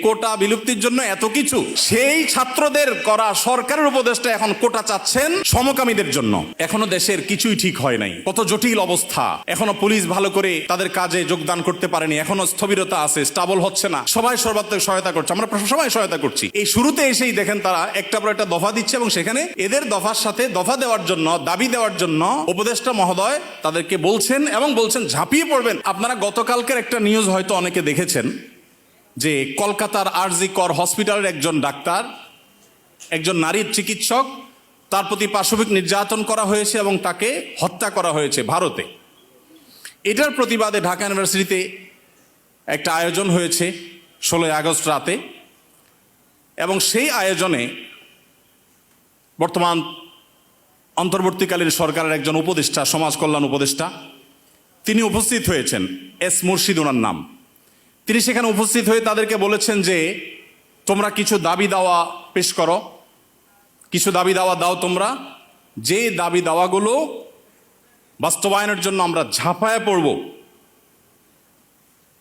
কোটা বিলুপ্তির জন্য এত কিছু, সেই ছাত্রদের করা সরকারের উপদেষ্টা এখন কোটা চাচ্ছেন সমকামীদের জন্য। এখনো দেশের কিছুই ঠিক হয় নাই, কত জটিল অবস্থা। এখনো পুলিশ ভালো করে তাদের কাজে যোগদান করতে পারেনি, এখনো স্থবিরতা আছে, স্টাবল হচ্ছে না। সবাই সর্বাত্মক সহায়তা করছে, আমরা সবাই সহায়তা করছি। এই শুরুতে এসেই দেখেন তারা একটা পর একটা দফা দিচ্ছে এবং সেখানে এদের দফার সাথে দফা দেওয়ার জন্য, দাবি দেওয়ার জন্য উপদেষ্টা মহোদয় তাদেরকে বলছেন এবং বলছেন ঝাঁপিয়ে পড়বেন। আপনারা গতকালকের একটা নিউজ হয়তো অনেকে দেখেছেন যে কলকাতার আরজি কর হসপিটালের একজন ডাক্তার, একজন নারীর চিকিৎসক, তার প্রতি পাশবিক নির্যাতন করা হয়েছে এবং তাকে হত্যা করা হয়েছে ভারতে। এটার প্রতিবাদে ঢাকা ইউনিভার্সিটিতে একটা আয়োজন হয়েছে 16 আগস্ট রাতে, এবং সেই আয়োজনে বর্তমান অন্তর্বর্তীকালীন সরকারের একজন উপদেষ্টা, সমাজ কল্যাণ উপদেষ্টা, তিনি উপস্থিত হয়েছেন। এস মুর্শিদ ওনার নাম। তিনি সেখানে উপস্থিত হয়ে তাদেরকে বলেছেন যে তোমরা কিছু দাবি দাওয়া পেশ করো, কিছু দাবি দাওয়া দাও তোমরা, যে দাবি দাওয়াগুলো বাস্তবায়নের জন্য আমরা ঝাঁপায়ে পড়ব।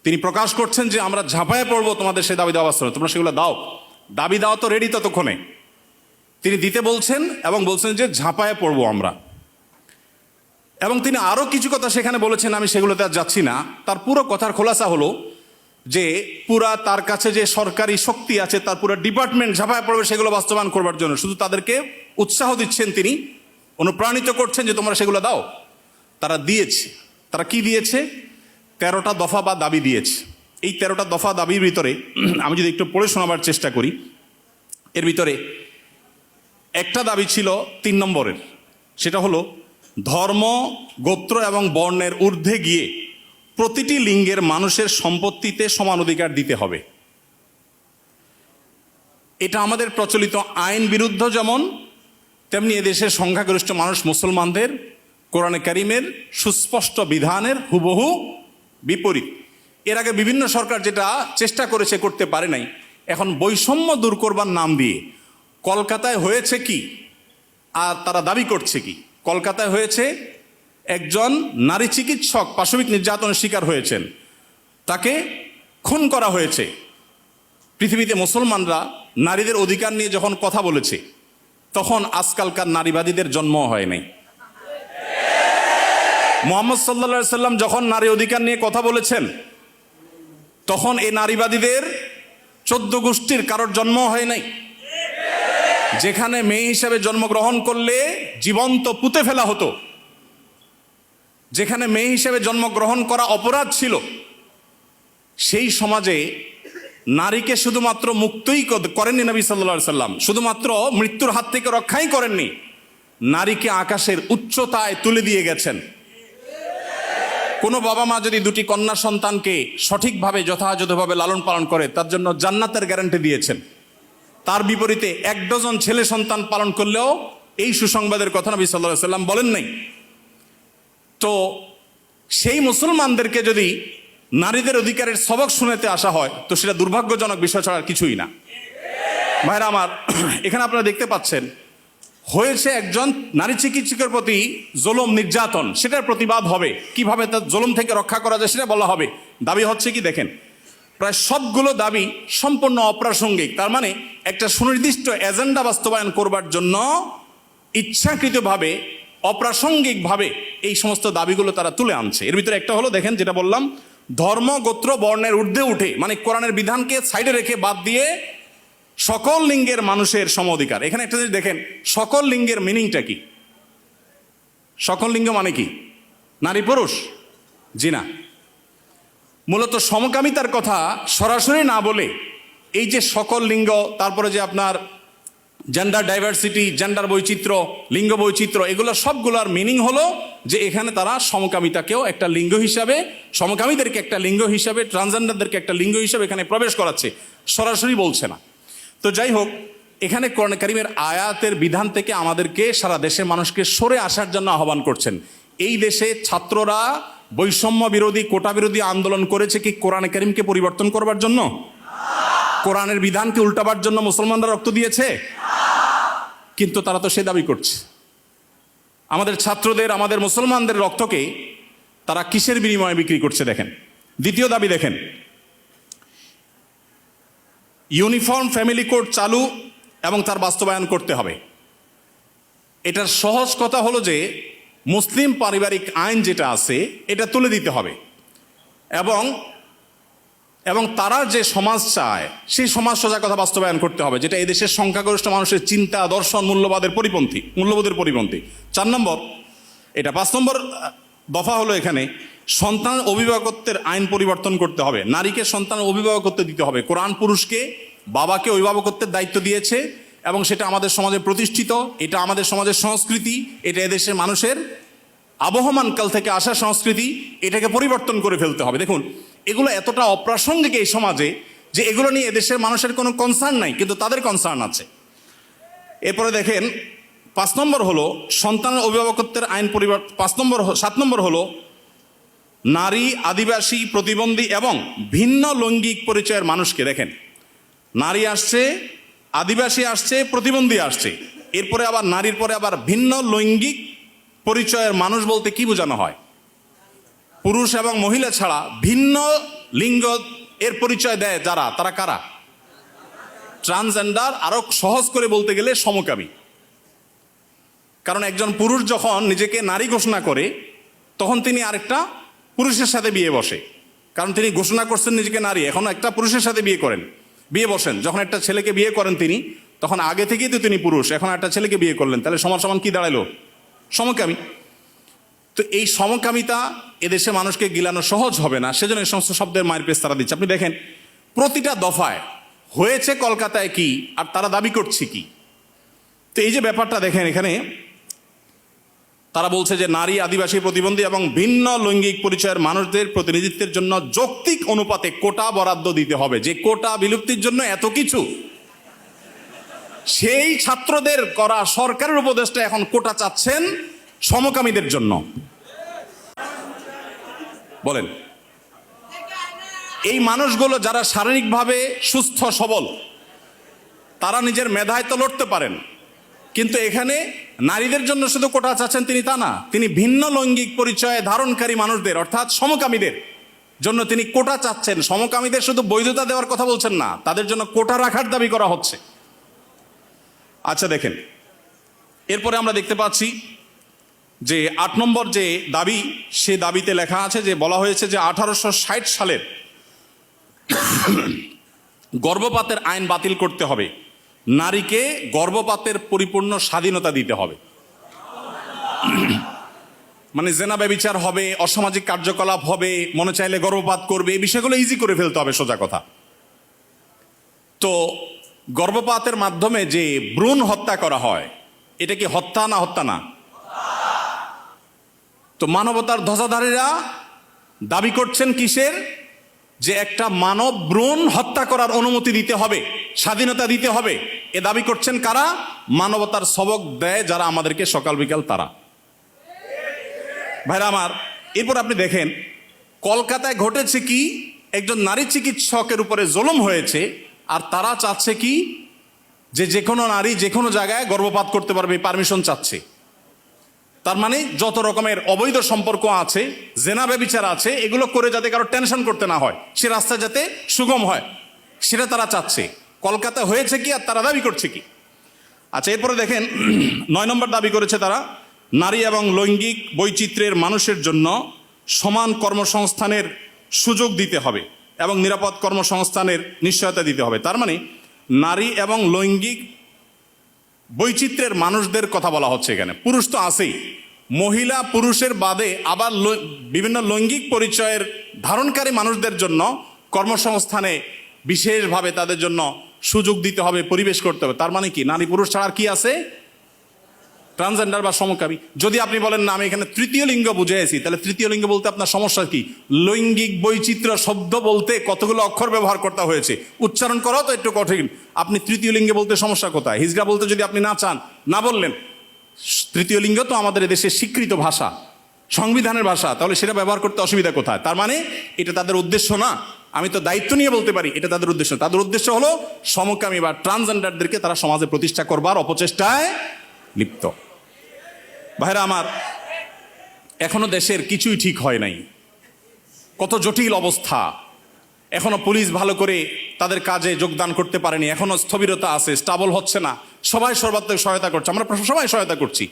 তিনি প্রকাশ করছেন যে আমরা ঝাঁপায়ে পড়ব তোমাদের সেই দাবি দাওয়া বাস্তবায়ন, তোমরা সেগুলো দাও। দাবি দাওয়া তো রেডি ততক্ষণে, তিনি দিতে বলছেন এবং বলছেন যে ঝাঁপায়ে পড়ব আমরা। এবং তিনি আরও কিছু কথা সেখানে বলেছেন, আমি সেগুলোতে আর যাচ্ছি না। তার পুরো কথার খোলাসা হলো যে পুরা তার কাছে যে সরকারি শক্তি আছে, তার পুরো ডিপার্টমেন্ট ঝাঁপায়ে পড়বে সেগুলো বাস্তবায়ন করবার জন্য। শুধু তাদেরকে উৎসাহ দিচ্ছেন, তিনি অনুপ্রাণিত করছেন যে তোমরা সেগুলো দাও। তারা দিয়েছে। তারা কি দিয়েছে? 13টা দফা বা দাবি দিয়েছে। এই 13টা দফা দাবির ভিতরে আমি যদি একটু পড়ে শোনাবার চেষ্টা করি, এর ভিতরে একটা দাবি ছিল 3 নম্বরের, সেটা হলো ধর্ম, গোত্র এবং বর্ণের ঊর্ধ্বে গিয়ে প্রতিটি লিঙ্গের মানুষের সম্পত্তিতে সমান অধিকার দিতে হবে। এটা আমাদের প্রচলিত আইন বিরুদ্ধ যেমন, তেমনি এদেশের সংখ্যাগরিষ্ঠ মানুষ মুসলমানদের কোরআনে কারিমের সুস্পষ্ট বিধানের হুবহু বিপরীত। এর আগে বিভিন্ন সরকার যেটা চেষ্টা করেছে, করতে পারে নাই। এখন বৈষম্য দূর করবার নাম দিয়ে কলকাতায় হয়েছে কি, আর তারা দাবি করছে কি? কলকাতায় হয়েছে, একজন নারী চিকিৎসক পাশবিক নির্যাতনের শিকার হয়েছেন, তাকে খুন করা হয়েছে। পৃথিবীতে মুসলমানরা নারীদের অধিকার নিয়ে যখন কথা বলেছে, তখন আজকালকার নারীবাদীদের জন্ম হয় নাই। মুহাম্মদ সাল্লাল্লাহু আলাইহি সাল্লাম যখন নারী অধিকার নিয়ে কথা বলেছেন, তখন এই নারীবাদীদের 14 গোষ্ঠীর কারোর জন্ম হয় নাই। যেখানে মেয়ে হিসাবে জন্মগ্রহণ করলে জীবন্ত পুঁতে ফেলা হতো, যেখানে মেয়ে হিসেবে জন্মগ্রহণ করা অপরাধ ছিল, সেই সমাজে নারীকে শুধুমাত্র মুক্তই করেননি নবী সাল্লাল্লাহু আলাইহি সাল্লাম, শুধুমাত্র মৃত্যুর হাত থেকে রক্ষাই করেননি, নারীকে আকাশের উচ্চতায় তুলে দিয়ে গেছেন। কোনো বাবা মা যদি 2টি কন্যা সন্তানকে সঠিকভাবে যথাযথভাবে লালন পালন করে, তার জন্য জান্নাতের গ্যারান্টি দিয়েছেন। তার বিপরীতে 1 ডজন ছেলে সন্তান পালন করলেও এই সুসংবাদের কথা নবী সাল্লাল্লাহু আলাইহি সাল্লাম বলেন নাই। তো সেই মুসলমানদেরকে যদি নারীদের অধিকারের সবক শুনাতে আসা হয়, তো সেটা দুর্ভাগ্যজনক বিষয় ছাড়া কিছুই না। ভাইরা আমার, এখানে আপনারা দেখতে পাচ্ছেন হয়েছে একজন নারী চিকিৎসকের প্রতি জুলুম, নির্যাতন, সেটার প্রতিবাদ হবে। কিভাবে তার জুলুম থেকে রক্ষা করা যায় সেটা বলা হবে। দাবি হচ্ছে কি দেখেন, প্রায় সবগুলো দাবি সম্পূর্ণ অপ্রাসঙ্গিক। তার মানে একটা সুনির্দিষ্ট এজেন্ডা বাস্তবায়ন করবার জন্য ইচ্ছাকৃতভাবে, অপ্রাসঙ্গিকভাবে এই সমস্ত দাবিগুলো তারা তুলে আনছে। এর ভিতরে একটা হলো, দেখেন যেটা বললাম, ধর্ম, গোত্র, বর্ণের ঊর্ধ্বে উঠে, মানে কোরআনের বিধানকে সাইডে রেখে বাদ দিয়ে সকল লিঙ্গের মানুষের সম অধিকার। এখানে একটা জিনিস দেখেন, সকল লিঙ্গের মিনিংটা কি? সকল লিঙ্গ মানে কি? নারী পুরুষ? জি না। মূলত সমকামিতার কথা সরাসরি না বলে এই যে সকল লিঙ্গ, তারপরে যে আপনার জেন্ডার ডাইভার্সিটি, জেন্ডার বৈচিত্র্য, লিঙ্গ বৈচিত্র্য, এগুলো সবগুলোর মিনিং হলো যে এখানে তারা সমকামিতাকেও একটা লিঙ্গ হিসাবে, সমকামীদেরকে একটা লিঙ্গ হিসাবে, ট্রান্সজেন্ডারদেরকে একটা লিঙ্গ হিসাবে এখানে প্রবেশ করাচ্ছে, সরাসরি বলছে না। তো যাই হোক, এখানে কোরআন কারীমের আয়াতের বিধান থেকে আমাদেরকে, সারা দেশের মানুষকে সরে আসার জন্য আহ্বান করছেন। এই দেশে ছাত্ররা বৈষম্য বিরোধী, কোটা বিরোধী আন্দোলন করেছে কি কোরআন কারীমকে পরিবর্তন করবার জন্য? কোরআনের বিধানকে উল্টাবার জন্য মুসলমানরা রক্ত দিয়েছে? কিন্তু তারা তো সে দাবি করছে। আমাদের ছাত্রদের, আমাদের মুসলমানদের রক্তকে তারা কিসের বিনিময়ে বিক্রি করছে দেখেন। দ্বিতীয় দাবি দেখেন, ইউনিফর্ম ফ্যামিলি কোড চালু এবং তার বাস্তবায়ন করতে হবে। এটার সহজ কথা হলো যে মুসলিম পারিবারিক আইন যেটা আছে এটা তুলে দিতে হবে এবং এবং তারা যে সমাজ চায় সেই সমাজ সোজা কথা বাস্তবায়ন করতে হবে, যেটা এদেশের সংখ্যাগরিষ্ঠ মানুষের চিন্তা, দর্শন, মূল্যবোধের পরিপন্থী। 4 নম্বর এটা। 5 নম্বর দফা হলো এখানে সন্তান অভিভাবকত্বের আইন পরিবর্তন করতে হবে। নারীকে সন্তান অভিভাবকত্ব দিতে হবে। কোরআন পুরুষকে, বাবাকে অভিভাবকত্বের দায়িত্ব দিয়েছে এবং সেটা আমাদের সমাজে প্রতিষ্ঠিত। এটা আমাদের সমাজের সংস্কৃতি, এটা এদেশের মানুষের আবহমানকাল থেকে আসা সংস্কৃতি। এটাকে পরিবর্তন করে ফেলতে হবে। দেখুন, এগুলো এতটা অপ্রাসঙ্গিক এই সমাজে যে এগুলো নিয়ে এদেশের মানুষের কোনো কনসার্ন নাই, কিন্তু তাদের কনসার্ন আছে। এরপরে দেখেন 5 নম্বর হলো সন্তানের অভিভাবকত্বের আইন পরিবর্তন। 7 নম্বর হলো নারী, আদিবাসী, প্রতিবন্ধী এবং ভিন্ন লৈঙ্গিক পরিচয়ের মানুষকে, দেখেন নারী আসছে, আদিবাসী আসছে, প্রতিবন্ধী আসছে, এরপরে আবার নারীর পরে আবার ভিন্ন লৈঙ্গিক পরিচয়ের মানুষ বলতে কি বোঝানো হয়? পুরুষ এবং মহিলা ছাড়া ভিন্ন লিঙ্গ এর পরিচয় দেয় যারা, তারা কারা? ট্রান্সজেন্ডার। আরো সহজ করে বলতে গেলে সমকামী। কারণ একজন পুরুষ যখন নিজেকে নারী ঘোষণা করে তখন তিনি আরেকটা পুরুষের সাথে বিয়ে বসে, কারণ তিনি ঘোষণা করছেন নিজেকে নারী, এখন একটা পুরুষের সাথে বিয়ে বসেন। যখন একটা ছেলেকে বিয়ে করেন তিনি, তখন আগে থেকেই তো তিনি পুরুষ, এখন একটা ছেলেকে বিয়ে করলেন, তাহলে সমান সমান কি দাঁড়ালো? সমকামী। তো এই সমকামিতা এদেশে মানুষকে গিলানো সহজ হবে না, সেজন্য এই সমস্ত শব্দের মায়ের পেশ তারা দিচ্ছে। আপনি দেখেন প্রতিটা দফায় হয়েছে কলকাতায় কি আর তারা দাবি করছে কি। তো এই যে ব্যাপারটা দেখেন, এখানে তারা বলছে যে নারী, আদিবাসী, প্রতিবন্ধী এবং ভিন্ন লৈঙ্গিক পরিচয়ের মানুষদের প্রতিনিধিত্বের জন্য যৌক্তিক অনুপাতে কোটা বরাদ্দ দিতে হবে। যে কোটা বিলুপ্তির জন্য এত কিছু, সেই ছাত্রদের করা সরকারের উপদেষ্টা এখন কোটা চাচ্ছেন সমকামীদের জন্য। বলেন, এই মানুষগুলো যারা শারীরিকভাবে সুস্থ সবল, তারা নিজের মেধায় তো লড়তে পারেন, কিন্তু এখানে নারীদের জন্য শুধু কোটা চাচ্ছেন তিনি তা না, তিনি ভিন্ন লৈঙ্গিক পরিচয় ধারণকারী মানুষদের অর্থাৎ সমকামীদের জন্য তিনি কোটা চাচ্ছেন। সমকামীদের শুধু বৈধতা দেওয়ার কথা বলছেন না, তাদের জন্য কোটা রাখার দাবি করা হচ্ছে। আচ্ছা দেখেন, এরপরে আমরা দেখতে পাচ্ছি যে 8 নম্বর যে দাবি, সে দাবিতে লেখা আছে যে বলা হয়েছে যে 1860 সালের গর্ভপাতের আইন বাতিল করতে হবে। নারীকে গর্ভপাতের পরিপূর্ণ স্বাধীনতা দিতে হবে। মানে জেনা ব্যভিচার হবে, অসামাজিক কার্যকলাপ হবে, মনে চাইলে গর্ভপাত করবে, এই বিষয়গুলো ইজি করে ফেলতে হবে, সোজা কথা। তো গর্ভপাতের মাধ্যমে যে ভ্রূণ হত্যা করা হয়, এটা কি হত্যা না? হত্যা না? তো মানবতার ধ্বজাধারীরা দাবি করছেন কিসের? যে একটা মানব ভ্রূণ হত্যা করার অনুমতি দিতে হবে, স্বাধীনতা দিতে হবে। এ দাবি করছেন কারা? মানবতার সবক দেয় যারা আমাদেরকে সকাল বিকাল, তারা। ভাইরা আমার, এরপর আপনি দেখেন কলকাতায় ঘটেছে কি, একজন নারী চিকিৎসকের উপরে জুলুম হয়েছে, আর তারা চাচ্ছে কি যে কোনো নারী যে কোনো জায়গায় গর্ভপাত করতে পারবে, পারমিশন চাচ্ছে। তার মানে যত রকমের অবৈধ সম্পর্ক আছে, জেনা ব্যভিচার আছে, এগুলো করে যাতে কারো টেনশন করতে না হয়, সে রাস্তা যাতে সুগম হয়, সেটা তারা চাচ্ছে। কলকাতা হয়েছে কি আর তারা দাবি করছে কি? আচ্ছা, এরপরে দেখেন 9 নম্বর দাবি করেছে তারা, নারী এবং লৈঙ্গিক বৈচিত্র্যের মানুষের জন্য সমান কর্মসংস্থানের সুযোগ দিতে হবে এবং নিরাপদ কর্মসংস্থানের নিশ্চয়তা দিতে হবে। তার মানে নারী এবং লৈঙ্গিক বৈচিত্র্যের মানুষদের কথা বলা হচ্ছে এখানে। পুরুষ তো আছেই, মহিলা পুরুষের বাদে আবার বিভিন্ন লৈঙ্গিক পরিচয়ের ধারণকারী মানুষদের জন্য কর্মসংস্থানে বিশেষভাবে তাদের জন্য সুযোগ দিতে হবে, পরিবেশ করতে হবে। তার মানে কি নারী পুরুষ ছাড়া আর কি আছে? ট্রান্সজেন্ডার বা সমকামী। যদি আপনি বলেন না আমি এখানে তৃতীয় লিঙ্গ বুঝেছি, তাহলে তৃতীয় লিঙ্গ বলতে আপনার সমস্যা কি? লৈঙ্গিক বৈচিত্র্য শব্দ বলতে কতগুলো অক্ষর ব্যবহার করতে হয়েছে, উচ্চারণ করাও তো একটু কঠিন। আপনি তৃতীয় লিঙ্গে বলতে সমস্যা কোথায়? হিজড়া বলতে যদি আপনি না চান, না বললেন। তৃতীয় লিঙ্গ তো আমাদের দেশের স্বীকৃত ভাষা, সংবিধানের ভাষা, তাহলে সেটা ব্যবহার করতে অসুবিধা কোথায়? তার মানে এটা তাদের উদ্দেশ্য না। আমি তো দায়িত্ব নিয়ে বলতে পারি এটা তাদের উদ্দেশ্য। তাদের উদ্দেশ্য হলো সমকামী বা ট্রান্সজেন্ডারদেরকে তারা সমাজে প্রতিষ্ঠা করবার অপচেষ্টায় লিপ্ত। ভাইরা আমার, এখনো দেশের কিছুই ঠিক হয় নাই, কত জটিল অবস্থা। এখনো পুলিশ ভালো করে তাদের কাজে যোগদান করতে পারেনি, এখনো স্থবিরতা আছে, স্টাবল হচ্ছে না। সবাই সর্বাত্মক সহায়তা করছে, আমরা সবাই সহায়তা করছি।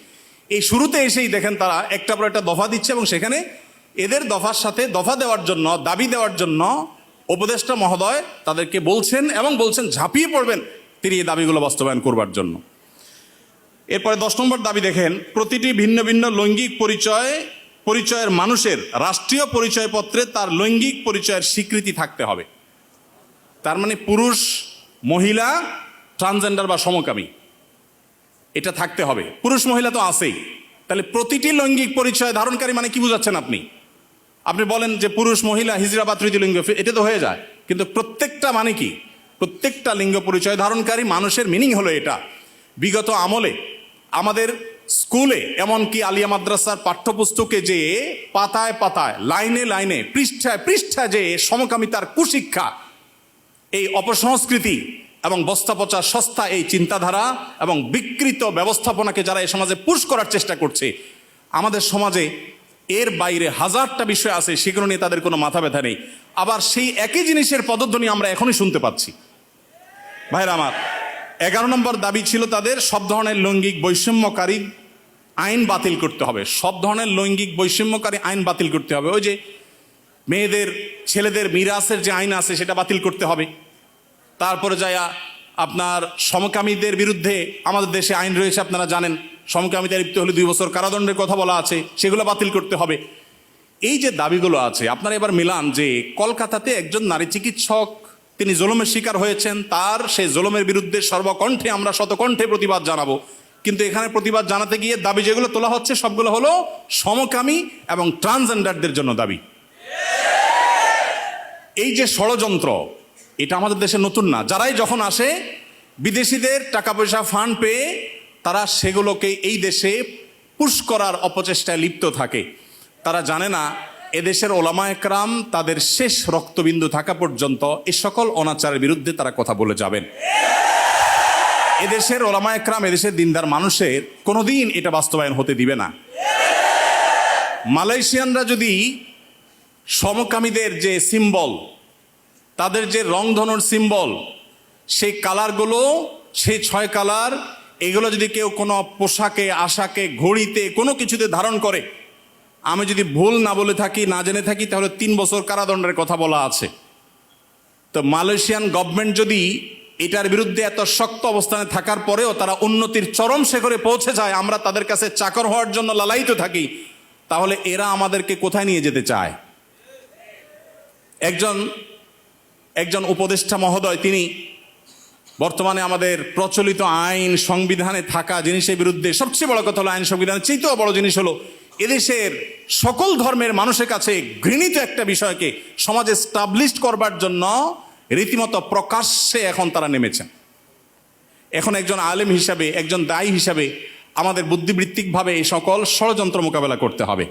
এই শুরুতে এসেই দেখেন তারা একটা পর একটা দফা দিচ্ছে এবং সেখানে এদের দফার সাথে দফা দেওয়ার জন্য, দাবি দেওয়ার জন্য উপদেষ্টা মহোদয় তাদেরকে বলছেন এবং বলছেন ঝাঁপিয়ে পড়বেন তিনি এই দাবিগুলো বাস্তবায়ন করবার জন্য। এরপরে 10 নম্বর দাবি দেখেন, প্রতিটি ভিন্ন ভিন্ন লৈঙ্গিক পরিচয়ের মানুষের রাষ্ট্রীয় পরিচয়পত্রে তার লৈঙ্গিক পরিচয়ের স্বীকৃতি থাকতে হবে। তার মানে পুরুষ, মহিলা, ট্রান্সজেন্ডার বা সমকামী এটা থাকতে হবে। পুরুষ মহিলা তো আছেই, তাহলে প্রতিটি লৈঙ্গিক পরিচয় ধারণকারী মানে কি বুঝাচ্ছেন আপনি? আপনি বলেন যে পুরুষ, মহিলা, হিজড়া বা তৃতীয় লিঙ্গ, এটা তো হয়ে যায়, কিন্তু প্রত্যেকটা মানে কি? প্রত্যেকটা লিঙ্গ পরিচয় ধারণকারী মানুষের মিনিং হলো এটা। বিগত আমলে আমাদের স্কুলে, এমনকি আলিয়া মাদ্রাসার পাঠ্যপুস্তকে যে পাতায় পাতায়, লাইনে লাইনে, পৃষ্ঠায় পৃষ্ঠায় যে সমকামিতার কুশিক্ষা, এই অপসংস্কৃতি এবং বস্তাপচা সস্তা এই চিন্তাধারা এবং বিকৃত ব্যবস্থাপনাকে যারা এই সমাজে পুশ করার চেষ্টা করছে, আমাদের সমাজে এর বাইরে হাজারটা বিষয় আছে, সেগুলো নিয়ে তাদের কোনো মাথা ব্যথা নেই। আবার সেই একই জিনিসের পদধ্বনি আমরা এখনই শুনতে পাচ্ছি। ভাইরা আমার, 11 নম্বর দাবি ছিল তাদের, সব ধরনের লৈঙ্গিক বৈষম্যকারী আইন বাতিল করতে হবে। সব ধরনের লৈঙ্গিক বৈষম্যকারী আইন বাতিল করতে হবে। ওই যে মেয়েদের, ছেলেদের মিরাসের যে আইন আছে সেটা বাতিল করতে হবে। তারপরে যায় আপনার সমকামীদের বিরুদ্ধে আমাদের দেশে আইন রয়েছে, আপনারা জানেন, সমকামিতা লিপ্ত হলে 2 বছর কারাদণ্ডের কথা বলা আছে, সেগুলো বাতিল করতে হবে। এই যে দাবিগুলো আছে, আপনারা এবার মিলান যে কলকাতাতে একজন নারী চিকিৎসক তিনি জুলুমের শিকার হয়েছেন, তার সেই জুলুমের বিরুদ্ধে সর্বকণ্ঠে আমরা শতকণ্ঠে প্রতিবাদ জানাবো, কিন্তু এখানে প্রতিবাদ জানাতে গিয়ে দাবি যেগুলো তোলা হচ্ছে সবগুলো হলো সমকামী এবং ট্রান্সজেন্ডারদের জন্য দাবি। এই যে ষড়যন্ত্র, এটা আমাদের দেশে নতুন না। যারাই যখন আসে বিদেশিদের টাকা পয়সা ফান্ড পেয়ে তারা সেগুলোকে এই দেশে পুশ করার অপচেষ্টায় লিপ্ত থাকে। তারা জানে না এদেশের ওলামা একরাম তাদের শেষ রক্তবিন্দু থাকা পর্যন্ত এ সকল অনাচারের বিরুদ্ধে তারা কথা বলে যাবেন। এদেশের ওলামা একরাম, এদেশের দিনদার মানুষের কোনোদিন এটা বাস্তবায়ন হতে দিবে না। মালয়েশিয়ানরা যদি সমকামীদের যে সিম্বল, তাদের যে রংধনুর সিম্বল, সেই কালারগুলো, সেই 6 কালার, এগুলো যদি কেউ কোনো পোশাকে, আশাকে, ঘড়িতে, কোনো কিছুতে ধারণ করে, আমি যদি ভুল না বলে থাকি, না জেনে থাকি, তাহলে 3 বছর কারাদণ্ডের কথা বলা আছে। তো মালয়েশিয়ান গভর্নমেন্ট যদি এটার বিরুদ্ধে এত শক্ত অবস্থানে থাকার পরেও তারা উন্নতির চরম শিখরে পৌঁছে যায়, আমরা তাদের কাছে চাকর হওয়ার জন্য লালায়িত থাকি, তাহলে এরা আমাদেরকে কোথায় নিয়ে যেতে চায়? একজন উপদেষ্টা মহোদয়, তিনি বর্তমানে আমাদের প্রচলিত আইন সংবিধানে থাকা জিনিসের বিরুদ্ধে, সবচেয়ে বড় কথা হলো আইন সংবিধানের চেয়েও বড় জিনিস হলো এদেশের সকল ধর্মের মানুষের কাছে ঘৃণিত একটা বিষয়কে সমাজে স্টাবলিশ করবার জন্য রীতিমতো প্রকাশ্যে এখন তারা নেমেছেন। এখন একজন আলেম হিসাবে, একজন দায়ী হিসাবে আমাদের বুদ্ধিবৃত্তিকভাবে এই সকল ষড়যন্ত্র মোকাবেলা করতে হবে।